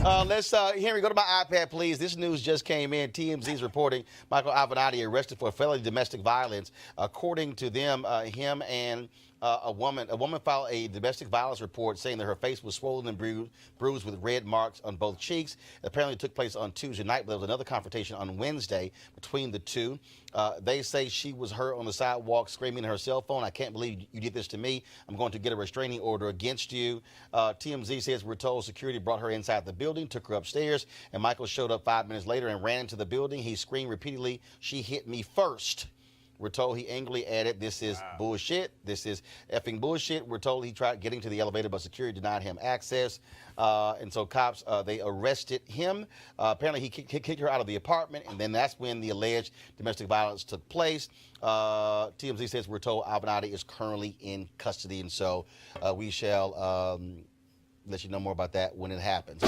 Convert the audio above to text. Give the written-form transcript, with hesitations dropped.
Henry, go to my iPad, please. This news just came in. TMZ's reporting Michael Avenatti arrested for felony domestic violence. According to them, him and a woman filed a domestic violence report saying that her face was swollen and bruised with red marks on both cheeks. It apparently took place on Tuesday night, but there was another confrontation on Wednesday between the two. They say she was heard on the sidewalk screaming at her cell phone, "I can't believe you did this to me. I'm going to get a restraining order against you." TMZ says we're told security brought her inside the building, took her upstairs, and Michael showed up 5 minutes later and ran into the building. He screamed repeatedly, "She hit me first." We're told he angrily added, "This is bullshit. This is effing bullshit." We're told he tried getting to the elevator, but security denied him access. And so cops, they arrested him. Apparently, he kicked her out of the apartment, and then that's when the alleged domestic violence took place. TMZ says we're told Avenatti is currently in custody, and so we shall let you know more about that when it happens.